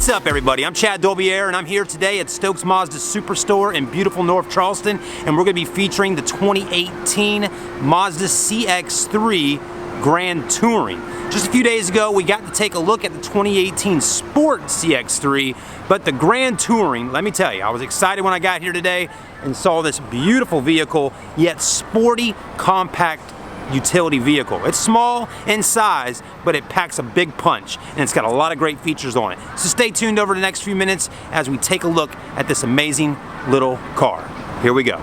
What's up, everybody? I'm Chad Dolbier, and I'm here today at Stokes Mazda Superstore in beautiful North Charleston, and we're going to be featuring the 2018 Mazda CX3 Grand Touring. Just a few days ago, we got to take a look at the 2018 Sport CX3, but the Grand Touring, let me tell you, I was excited when I got here today and saw this beautiful vehicle, yet sporty, compact utility vehicle. It's small in size, but it packs a big punch, and it's got a lot of great features on it. So stay tuned over the next few minutes as we take a look at this amazing little car. Here we go.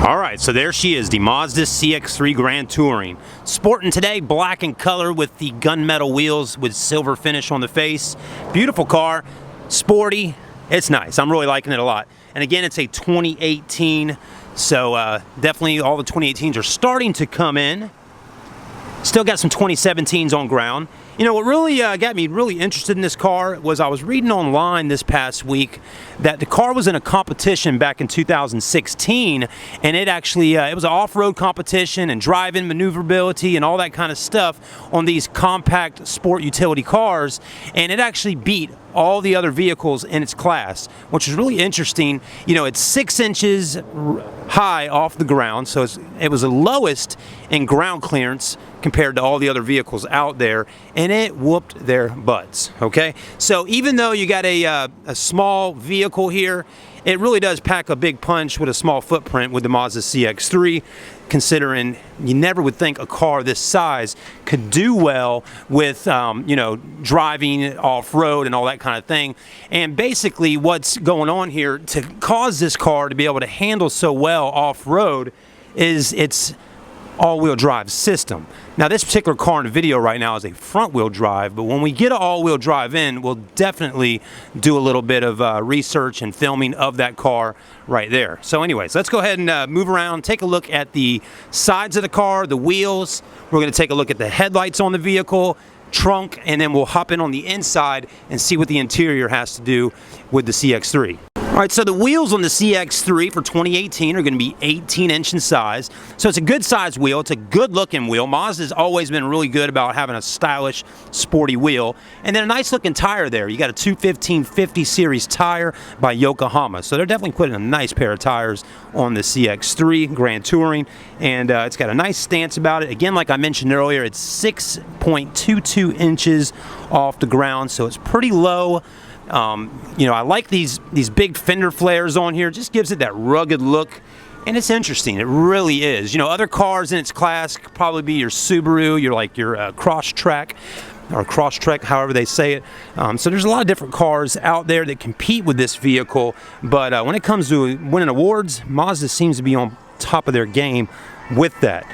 All right, so there she is, the Mazda CX3 Grand Touring. Sporting today black in color with the gunmetal wheels with silver finish on the face. Beautiful car, sporty, it's nice. I'm really liking it a lot. And again, it's a 2018, so definitely all the 2018s are starting to come in. Still got some 2017s on ground. You know, what really got me really interested in this car was I was reading online this past week that the car was in a competition back in 2016, and it actually, it was an off-road competition and driving maneuverability and all that kind of stuff on these compact sport utility cars, and it actually beat all the other vehicles in its class, which is really interesting. You know, it's 6 inches high off the ground, so it was the lowest in ground clearance compared to all the other vehicles out there, and it whooped their butts, okay? So even though you got a small vehicle here, it really does pack a big punch with a small footprint with the Mazda CX3, considering you never would think a car this size could do well with, you know, driving off-road and all that kind of thing. And basically what's going on here to cause this car to be able to handle so well off-road is its all-wheel drive system. Now, this particular car in the video right now is a front-wheel drive, but when we get an all-wheel drive in, we'll definitely do a little bit of research and filming of that car right there. So anyways, let's go ahead and move around, take a look at the sides of the car, the wheels. We're going to take a look at the headlights on the vehicle, trunk, and then we'll hop in on the inside and see what the interior has to do with the CX3. All right, so the wheels on the CX3 for 2018 are going to be 18-inch in size. So it's a good size wheel. It's a good looking wheel. Mazda's always been really good about having a stylish, sporty wheel. And then a nice looking tire there. You got a 215/50 series tire by Yokohama. So they're definitely putting a nice pair of tires on the CX3 Grand Touring. And it's got a nice stance about it. Again, like I mentioned earlier, it's 6.22 inches off the ground, so it's pretty low. You know, I like these big fender flares on here. Just gives it that rugged look, and it's interesting. It really is. You know, other cars in its class could probably be your Subaru, your Crosstrek, or Crosstrek, however they say it. So there's a lot of different cars out there that compete with this vehicle, but when it comes to winning awards, Mazda seems to be on top of their game with that.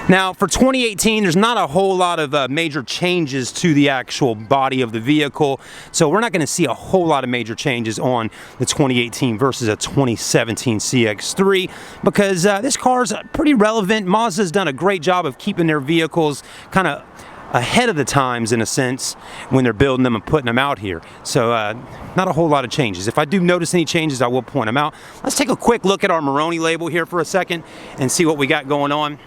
Now, for 2018, there's not a whole lot of major changes to the actual body of the vehicle, so we're not going to see a whole lot of major changes on the 2018 versus a 2017 CX3, because this car is pretty relevant. Mazda's done a great job of keeping their vehicles kind of ahead of the times, in a sense, when they're building them and putting them out here. So not a whole lot of changes. If I do notice any changes, I will point them out. Let's take a quick look at our Maroni label here for a second and see what we got going on.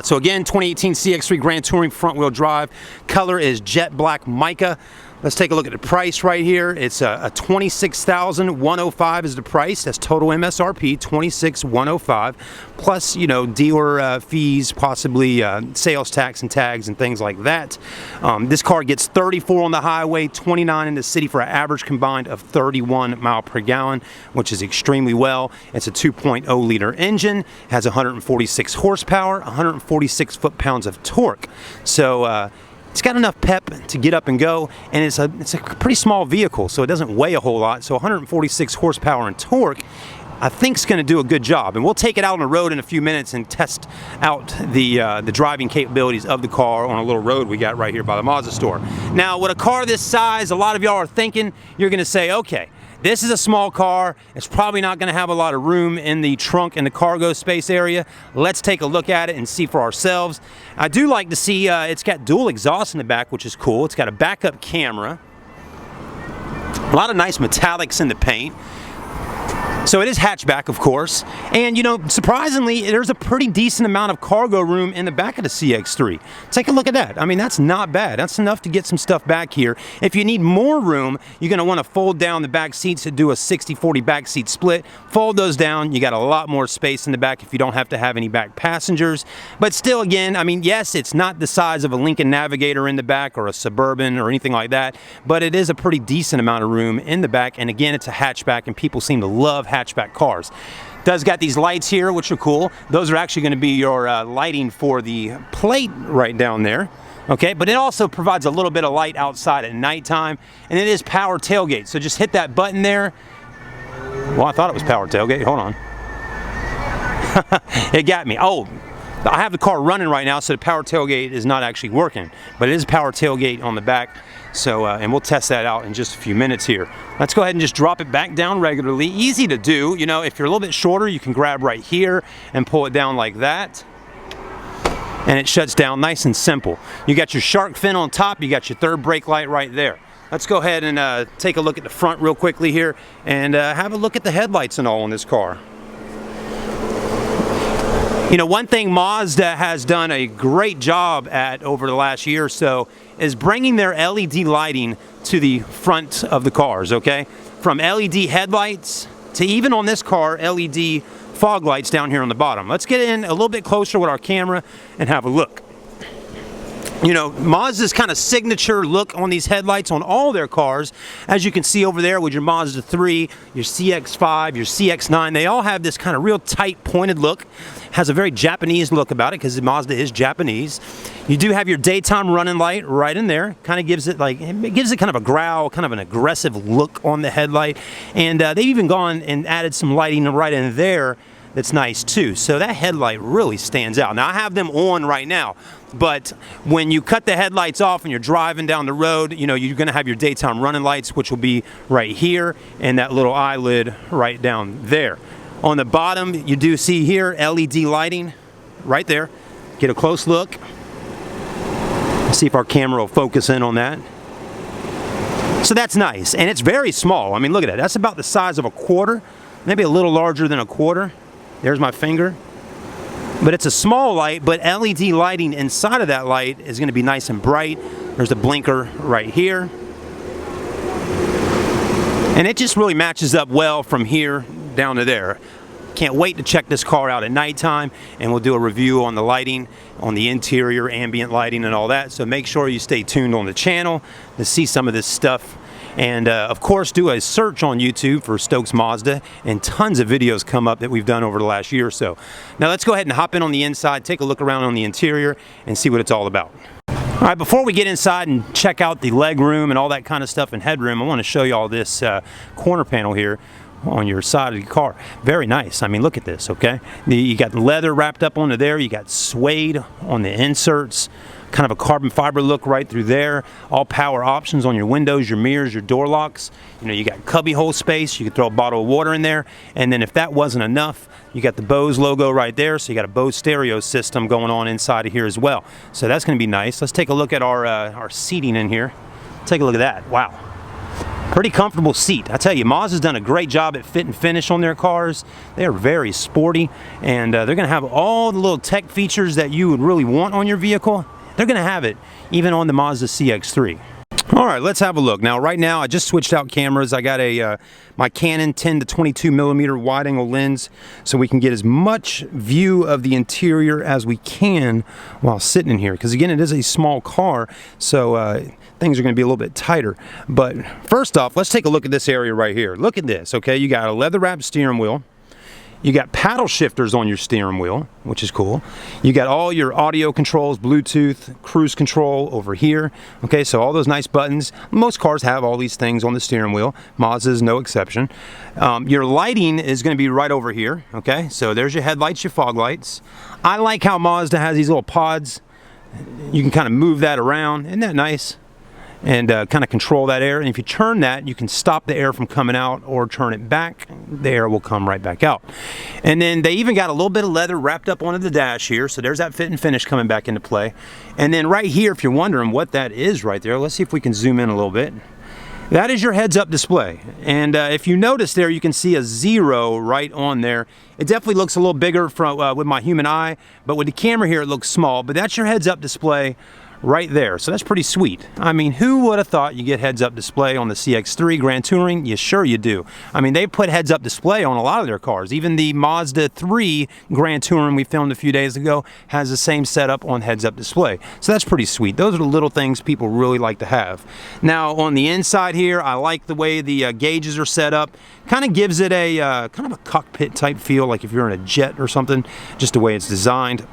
So again, 2018 CX3 Grand Touring front-wheel drive. Color is jet black mica. Let's take a look at the price right here. It's a $26,105 is the price. That's total MSRP, $26,105, plus, you know, dealer fees, possibly sales tax and tags and things like that. This car gets 34 on the highway, 29 in the city for an average combined of 31 mile per gallon, which is extremely well. It's a 2.0 liter engine, has 146 horsepower, 146 foot-pounds of torque. So it's got enough pep to get up and go, and it's a pretty small vehicle, so it doesn't weigh a whole lot. So 146 horsepower and torque, I think, is going to do a good job. And we'll take it out on the road in a few minutes and test out the driving capabilities of the car on a little road we got right here by the Mazda store. Now, with a car this size, a lot of y'all are thinking, you're going to say, okay, this is a small car. It's probably not going to have a lot of room in the trunk and the cargo space area. Let's take a look at it and see for ourselves. I do like to see it's got dual exhaust in the back, which is cool. It's got a backup camera. A lot of nice metallics in the paint. So it is hatchback, of course, and you know, surprisingly, there's a pretty decent amount of cargo room in the back of the CX3. Take a look at that. I mean, that's not bad. That's enough to get some stuff back here. If you need more room, you're going to want to fold down the back seats to do a 60-40 back seat split. Fold those down. You got a lot more space in the back if you don't have to have any back passengers. But still, again, I mean, yes, it's not the size of a Lincoln Navigator in the back or a Suburban or anything like that, but it is a pretty decent amount of room in the back. And again, it's a hatchback, and people seem to love hatchback cars. Does got these lights here, which are cool. Those are actually going to be your lighting for the plate right down there. Okay, but it also provides a little bit of light outside at nighttime, and it is power tailgate. So just hit that button there. Well, I thought it was power tailgate. Hold on. It got me. Oh, I have the car running right now, so the power tailgate is not actually working, but it is power tailgate on the back. So, and we'll test that out in just a few minutes here. Let's go ahead and just drop it back down regularly. Easy to do. You know, if you're a little bit shorter, you can grab right here and pull it down like that. And it shuts down nice and simple. You got your shark fin on top. You got your third brake light right there. Let's go ahead and take a look at the front real quickly here and have a look at the headlights and all on this car. You know, one thing Mazda has done a great job at over the last year or so is bringing their LED lighting to the front of the cars, okay? From LED headlights to, even on this car, LED fog lights down here on the bottom. Let's get in a little bit closer with our camera and have a look. You know, Mazda's kind of signature look on these headlights on all their cars, as you can see over there with your Mazda 3, your CX5, your CX9, they all have this kind of real tight pointed look. Has a very Japanese look about it because Mazda is Japanese. You do have your daytime running light right in there. Kind of gives it like, it gives it kind of a growl, kind of an aggressive look on the headlight. And they've even gone and added some lighting right in there that's nice too. So that headlight really stands out. Now I have them on right now, but when you cut the headlights off and you're driving down the road, you know, you're gonna have your daytime running lights, which will be right here, and that little eyelid right down there. On the bottom, you do see here LED lighting right there. Get a close look. See if our camera will focus in on that. So that's nice, and it's very small. I mean, look at that. That's about the size of a quarter, maybe a little larger than a quarter. There's my finger. But it's a small light, but LED lighting inside of that light is going to be nice and bright. There's a blinker right here. And it just really matches up well from here down to there. Can't wait to check this car out at nighttime, and we'll do a review on the lighting, on the interior, ambient lighting and all that. So make sure you stay tuned on the channel to see some of this stuff. And of course, do a search on YouTube for Stokes Mazda, and tons of videos come up that we've done over the last year or so. Now let's go ahead and hop in on the inside, take a look around on the interior, and see what it's all about. All right, before we get inside and check out the leg room and all that kind of stuff in headroom, I want to show you all this corner panel here on your side of the car. Very nice. I mean, look at this, okay? You got leather wrapped up onto there. You got suede on the inserts. Kind of a carbon fiber look right through there. All power options on your windows, your mirrors, your door locks. You know, you got cubby hole space. You can throw a bottle of water in there. And then if that wasn't enough, you got the Bose logo right there. So you got a Bose stereo system going on inside of here as well. So that's going to be nice. Let's take a look at our seating in here. Take a look at that. Wow. Pretty comfortable seat. I tell you, Mazda's done a great job at fit and finish on their cars. They are very sporty, and they're going to have all the little tech features that you would really want on your vehicle. They're going to have it even on the Mazda CX3. All right, let's have a look. Now, right now, I just switched out cameras. I got a my Canon 10 to 22 millimeter wide-angle lens, so we can get as much view of the interior as we can while sitting in here. Because again, it is a small car, so things are going to be a little bit tighter. But first off, let's take a look at this area right here. Look at this. Okay, you got a leather-wrapped steering wheel. You got paddle shifters on your steering wheel, which is cool. You got all your audio controls, Bluetooth, cruise control over here. Okay, so all those nice buttons. Most cars have all these things on the steering wheel. Mazda is no exception. Your lighting is going to be right over here. Okay, so there's your headlights, your fog lights. I like how Mazda has these little pods. You can kind of move that around. Isn't that nice? And kind of control that air. And if you turn that, you can stop the air from coming out, or turn it back. The air will come right back out. And then they even got a little bit of leather wrapped up onto the dash here. So there's that fit and finish coming back into play. And then right here, if you're wondering what that is right there, let's see if we can zoom in a little bit. That is your heads-up display, and if you notice there, you can see a 0 right on there. It definitely looks a little bigger from with my human eye, but with the camera here, it looks small. But that's your heads-up display right there, so that's pretty sweet. I mean, who would have thought you get heads-up display on the CX3 Grand Touring? You sure you do. I mean, they put heads-up display on a lot of their cars. Even the Mazda 3 Grand Touring we filmed a few days ago has the same setup on heads-up display. So that's pretty sweet. Those are the little things people really like to have. Now, on the inside here, I like the way the gauges are set up. Kind of gives it a kind of a cockpit type feel, like if you're in a jet or something, just the way it's designed.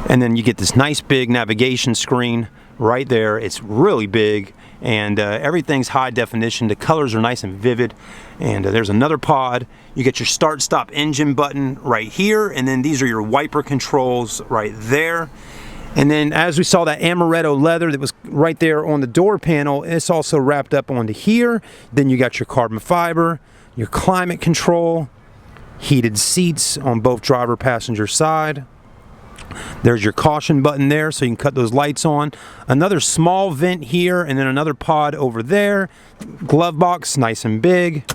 And then you get this nice big navigation screen right there. It's really big, and everything's high definition. The colors are nice and vivid. And there's another pod. You get your start-stop engine button right here, and then these are your wiper controls right there. And then as we saw that amaretto leather that was right there on the door panel, it's also wrapped up onto here. Then you got your carbon fiber, your climate control, heated seats on both driver passenger side. There's your caution button there, so you can cut those lights on. Another small vent here, and then another pod over there. Glove box, nice and big.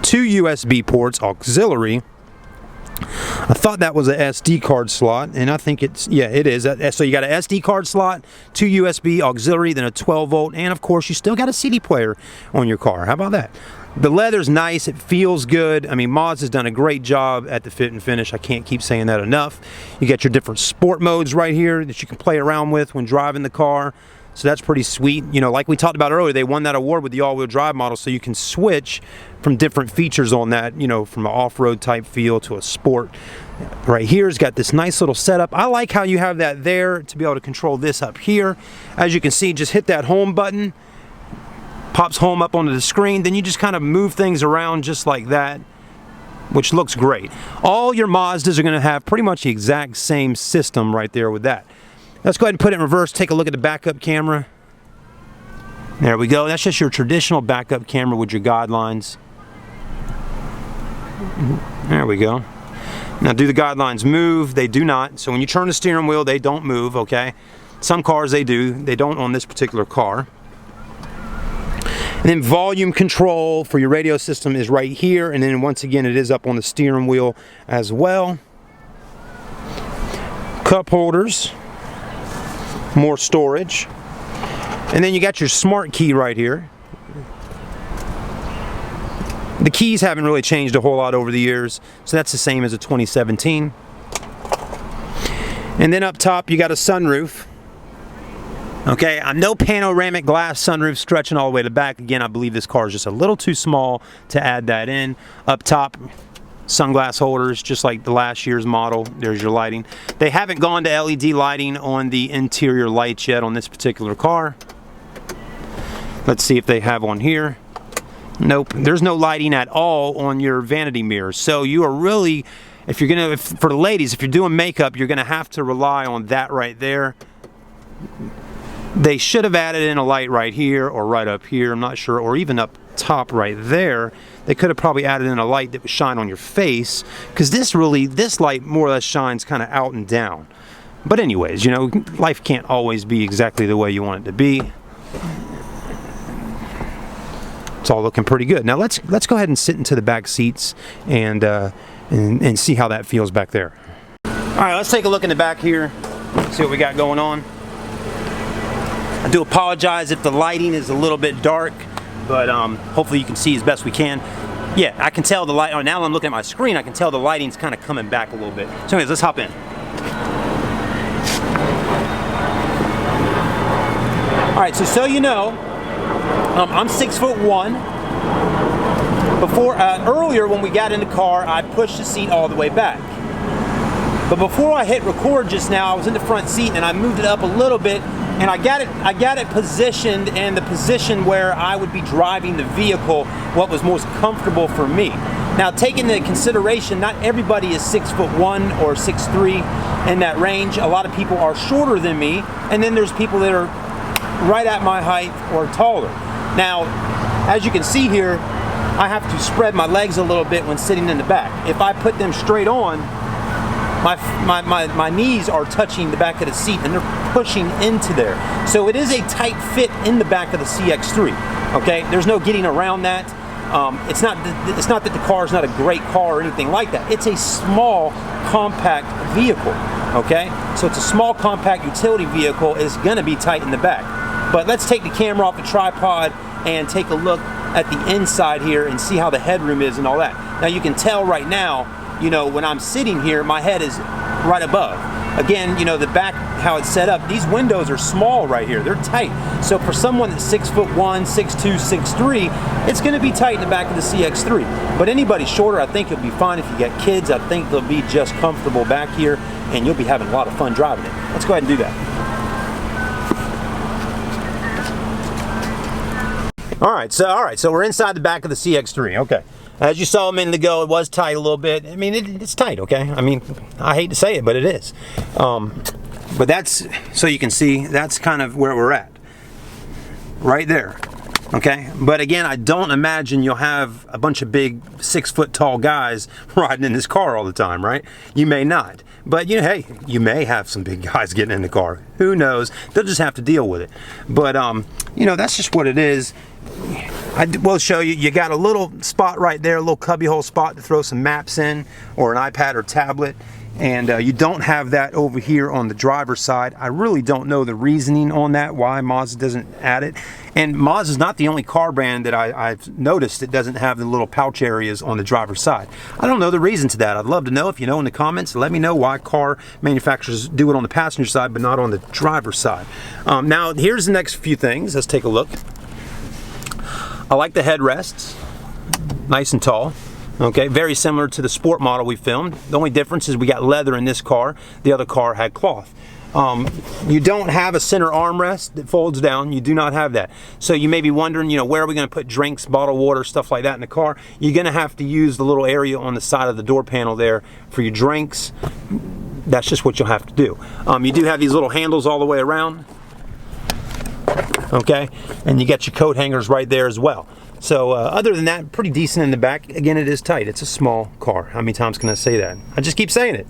2 USB ports, auxiliary. I thought that was a SD card slot, and I think it's, yeah, it is. So you got an SD card slot, 2 USB auxiliary, then a 12 volt, and of course you still got a CD player on your car. How about that? The leather's nice, it feels good. I mean, Mazda's done a great job at the fit and finish. I can't keep saying that enough. You got your different sport modes right here that you can play around with when driving the car. So that's pretty sweet. You know, like we talked about earlier, they won that award with the all-wheel drive model, so you can switch from different features on that, you know, from an off-road type feel to a sport. Right here's got this nice little setup. I like how you have that there to be able to control this up here. As you can see, just hit that home button. Pops home up onto the screen, then you just kind of move things around just like that, which looks great. All your Mazdas are going to have pretty much the exact same system right there with that. Let's go ahead and put it in reverse, take a look at the backup camera. There we go. That's just your traditional backup camera with your guidelines. There we go. Now, do the guidelines move? They do not. So when you turn the steering wheel, they don't move, okay? Some cars they do. They don't on this particular car. And then volume control for your radio system is right here, and then once again it is up on the steering wheel as well. Cup holders, more storage, and then you got your smart key right here. The keys haven't really changed a whole lot over the years, so that's the same as a 2017. And then up top you got a sunroof. Okay, no panoramic glass sunroof stretching all the way to the back. Again, I believe this car is just a little too small to add that in. Up top, sunglass holders, just like the last year's model. There's your lighting. They haven't gone to LED lighting on the interior lights yet on this particular car. Let's see if they have on here. Nope, there's no lighting at all on your vanity mirrors. So you are really, if you're gonna, for the ladies, if you're doing makeup, you're gonna have to rely on that right there. They should have added in a light right here or right up here, I'm not sure, or even up top right there. They could have probably added in a light that would shine on your face, because this light more or less shines kind of out and down. But anyways, you know, life can't always be exactly the way you want it to be. It's all looking pretty good. Now let's go ahead and sit into the back seats and see how that feels back there. All right, let's take a look in the back here, see what we got going on. I do apologize if the lighting is a little bit dark, but hopefully you can see as best we can. Yeah, I can tell the light. Oh, now I'm looking at my screen, I can tell the lighting's kind of coming back a little bit. So anyways, let's hop in. All right, so you know, I'm 6'1". Earlier when we got in the car, I pushed the seat all the way back. But before I hit record just now, I was in the front seat and I moved it up a little bit, and I got it positioned in the position where I would be driving the vehicle, what was most comfortable for me. Now, taking into consideration, not everybody is 6'1" or 6'3" in that range. A lot of people are shorter than me, and then there's people that are right at my height or taller. Now, as you can see here, I have to spread my legs a little bit when sitting in the back. If I put them straight on, my knees are touching the back of the seat and they're pushing into there. So it is a tight fit in the back of the CX3. Okay, there's no getting around that. It's not that the car is not a great car or anything like that. It's a small, compact vehicle. Okay, so it's a small, compact utility vehicle. Is going to be tight in the back. But let's take the camera off the tripod and take a look at the inside here and see how the headroom is and all that. Now you can tell right now, you know, when I'm sitting here, my head is right above. Again, you know, the back, how it's set up, these windows are small right here. They're tight. So for someone that's 6'1", 6'2", 6'3", it's going to be tight in the back of the CX3. But anybody shorter, I think you'll be fine. If you got kids, I think they'll be just comfortable back here, and you'll be having a lot of fun driving it. Let's go ahead and do that. All right, so we're inside the back of the CX3. Okay. As you saw a minute ago, it was tight a little bit. I mean, it's tight, okay? I mean, I hate to say it, but it is. But that's, so you can see, that's kind of where we're at. Right there, okay? But again, I don't imagine you'll have a bunch of big 6-foot tall guys riding in this car all the time, right? You may not. But, you know, hey, you may have some big guys getting in the car. Who knows? They'll just have to deal with it. But, you know, that's just what it is. I will show you, you got a little spot right there, a little cubbyhole spot to throw some maps in, or an iPad or tablet, and you don't have that over here on the driver's side. I really don't know the reasoning on that, why Mazda doesn't add it. And Mazda's not the only car brand that I've noticed that doesn't have the little pouch areas on the driver's side. I don't know the reason to that. I'd love to know. If you know in the comments, let me know why car manufacturers do it on the passenger side but not on the driver's side. Now here's the next few things. Let's take a look. I like the headrests, nice and tall. Okay, very similar to the sport model we filmed. The only difference is we got leather in this car. The other car had cloth. You don't have a center armrest that folds down. You do not have that. So you may be wondering, you know, where are we going to put drinks, bottled water, stuff like that in the car? You're going to have to use the little area on the side of the door panel there for your drinks. That's just what you'll have to do. You do have these little handles all the way around. Okay, and you got your coat hangers right there as well. So other than that, pretty decent in the back. Again, it is tight. It's a small car. How many times can I say that? I just keep saying it.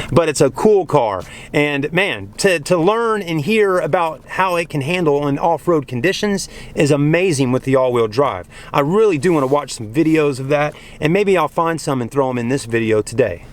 But it's a cool car. And man, to learn and hear about how it can handle in off-road conditions is amazing with the all-wheel drive. I really do want to watch some videos of that, and maybe I'll find some and throw them in this video today.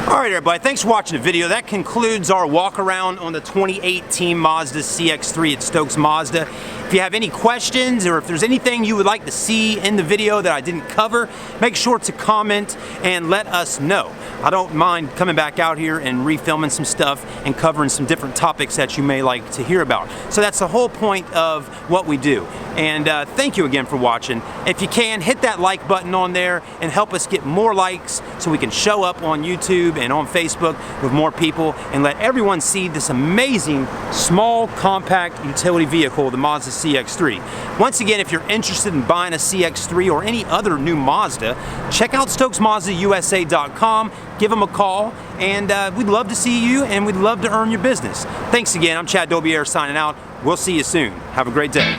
Alright everybody, thanks for watching the video. That concludes our walk around on the 2018 Mazda CX3 at Stokes Mazda. If you have any questions or if there's anything you would like to see in the video that I didn't cover, make sure to comment and let us know. I don't mind coming back out here and refilming some stuff and covering some different topics that you may like to hear about. So that's the whole point of what we do. And thank you again for watching. If you can, hit that like button on there and help us get more likes so we can show up on YouTube and on Facebook with more people and let everyone see this amazing small compact utility vehicle, the Mazda CX3. Once again, if you're interested in buying a CX3 or any other new Mazda, check out StokesMazdaUSA.com, give them a call, and we'd love to see you and we'd love to earn your business. Thanks again. I'm Chad Dobier signing out. We'll see you soon. Have a great day.